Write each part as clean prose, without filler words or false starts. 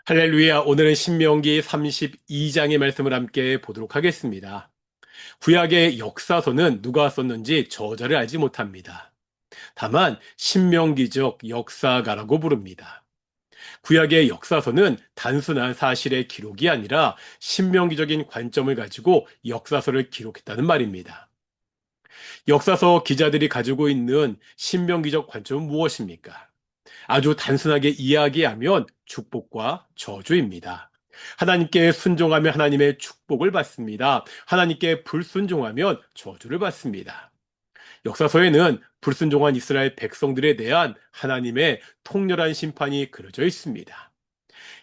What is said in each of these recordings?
할렐루야, 오늘은 신명기 32장의 말씀을 함께 보도록 하겠습니다. 구약의 역사서는 누가 썼는지 저자를 알지 못합니다. 다만 신명기적 역사가라고 부릅니다. 구약의 역사서는 단순한 사실의 기록이 아니라 신명기적인 관점을 가지고 역사서를 기록했다는 말입니다. 역사서 기자들이 가지고 있는 신명기적 관점은 무엇입니까? 아주 단순하게 이야기하면 축복과 저주입니다. 하나님께 순종하면 하나님의 축복을 받습니다. 하나님께 불순종하면 저주를 받습니다. 역사서에는 불순종한 이스라엘 백성들에 대한 하나님의 통렬한 심판이 그려져 있습니다.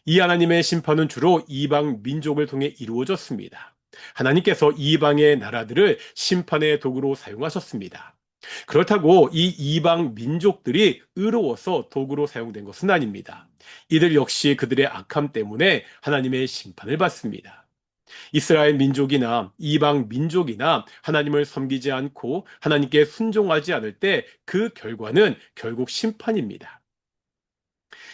이 하나님의 심판은 주로 이방 민족을 통해 이루어졌습니다. 하나님께서 이방의 나라들을 심판의 도구로 사용하셨습니다. 그렇다고 이 이방 민족들이 의로워서 도구로 사용된 것은 아닙니다. 이들 역시 그들의 악함 때문에 하나님의 심판을 받습니다. 이스라엘 민족이나 이방 민족이나 하나님을 섬기지 않고 하나님께 순종하지 않을 때 그 결과는 결국 심판입니다.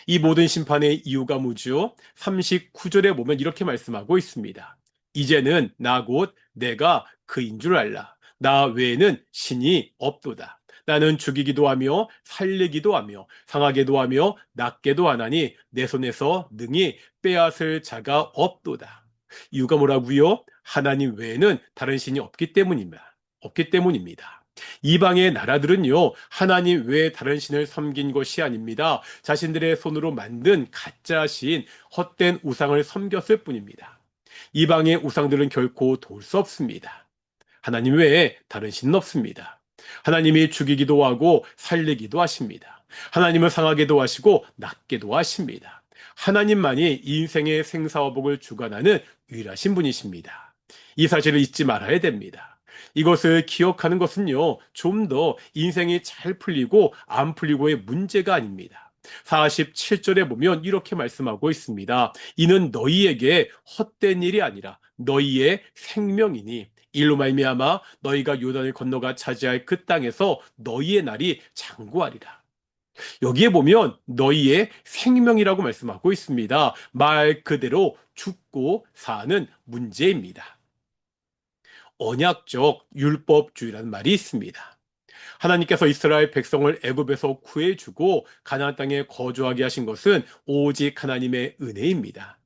이 모든 심판의 이유가 뭐죠? 39절에 보면 이렇게 말씀하고 있습니다. 이제는 나 곧 내가 그인 줄 알라. 나 외에는 신이 없도다. 나는 죽이기도 하며 살리기도 하며 상하게도 하며 낫게도 하나니 내 손에서 능히 빼앗을 자가 없도다. 이유가 뭐라고요? 하나님 외에는 다른 신이 없기 때문입니다. 없기 때문입니다. 이방의 나라들은요, 하나님 외에 다른 신을 섬긴 것이 아닙니다. 자신들의 손으로 만든 가짜 신, 헛된 우상을 섬겼을 뿐입니다. 이방의 우상들은 결코 도울 수 없습니다. 하나님 외에 다른 신은 없습니다. 하나님이 죽이기도 하고 살리기도 하십니다. 하나님을 상하게도 하시고 낫게도 하십니다. 하나님만이 인생의 생사화복을 주관하는 유일하신 분이십니다. 이 사실을 잊지 말아야 됩니다. 이것을 기억하는 것은요, 좀 더 인생이 잘 풀리고 안 풀리고의 문제가 아닙니다. 47절에 보면 이렇게 말씀하고 있습니다. 이는 너희에게 헛된 일이 아니라 너희의 생명이니 일로 말미암아 너희가 요단을 건너가 차지할 그 땅에서 너희의 날이 장구하리라. 여기에 보면 너희의 생명이라고 말씀하고 있습니다. 말 그대로 죽고 사는 문제입니다. 언약적 율법주의라는 말이 있습니다. 하나님께서 이스라엘 백성을 애굽에서 구해주고 가나안 땅에 거주하게 하신 것은 오직 하나님의 은혜입니다.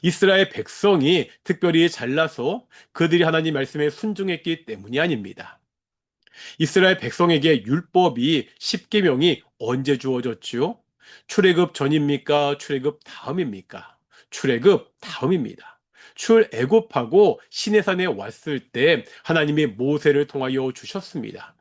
이스라엘 백성이 특별히 잘나서 그들이 하나님 말씀에 순종했기 때문이 아닙니다. 이스라엘 백성에게 율법이 십계명이 언제 주어졌지요? 출애굽 전입니까? 출애굽 다음입니까? 출애굽 다음입니다. 출애굽하고 시내산에 왔을 때 하나님이 모세를 통하여 주셨습니다.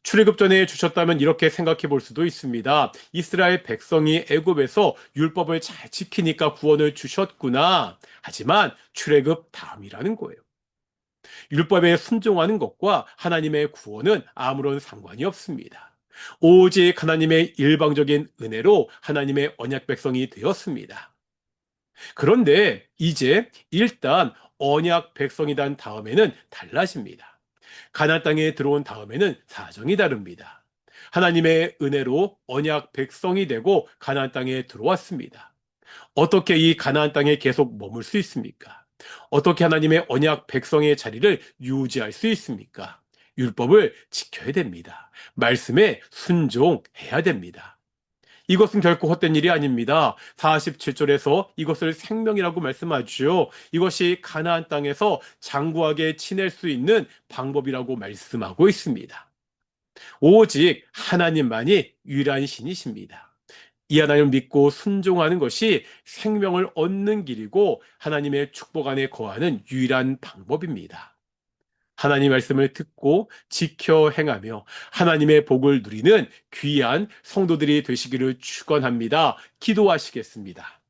출애굽 전에 주셨다면 이렇게 생각해 볼 수도 있습니다. 이스라엘 백성이 애굽에서 율법을 잘 지키니까 구원을 주셨구나. 하지만 출애굽 다음이라는 거예요. 율법에 순종하는 것과 하나님의 구원은 아무런 상관이 없습니다. 오직 하나님의 일방적인 은혜로 하나님의 언약 백성이 되었습니다. 그런데 이제 일단 언약 백성이 된 다음에는 달라집니다. 가나안 땅에 들어온 다음에는 사정이 다릅니다. 하나님의 은혜로 언약 백성이 되고 가나안 땅에 들어왔습니다. 어떻게 이 가나안 땅에 계속 머물 수 있습니까? 어떻게 하나님의 언약 백성의 자리를 유지할 수 있습니까? 율법을 지켜야 됩니다. 말씀에 순종해야 됩니다. 이것은 결코 헛된 일이 아닙니다. 47절에서 이것을 생명이라고 말씀하죠. 이것이 가나안 땅에서 장구하게 지낼 수 있는 방법이라고 말씀하고 있습니다. 오직 하나님만이 유일한 신이십니다. 이 하나님을 믿고 순종하는 것이 생명을 얻는 길이고 하나님의 축복 안에 거하는 유일한 방법입니다. 하나님 말씀을 듣고 지켜 행하며 하나님의 복을 누리는 귀한 성도들이 되시기를 축원합니다. 기도하시겠습니다.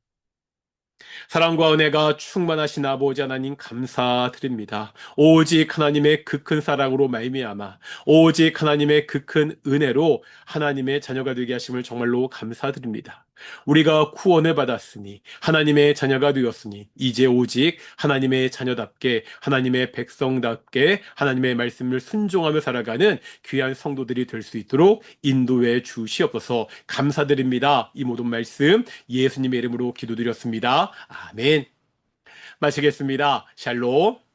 사랑과 은혜가 충만하신 아버지 하나님 감사드립니다. 오직 하나님의 그 큰 사랑으로 말미암아 오직 하나님의 그 큰 은혜로 하나님의 자녀가 되게 하심을 정말로 감사드립니다. 우리가 구원을 받았으니 하나님의 자녀가 되었으니 이제 오직 하나님의 자녀답게 하나님의 백성답게 하나님의 말씀을 순종하며 살아가는 귀한 성도들이 될 수 있도록 인도해 주시옵소서. 감사드립니다. 이 모든 말씀 예수님의 이름으로 기도드렸습니다. 아멘. 마치겠습니다. 샬롬.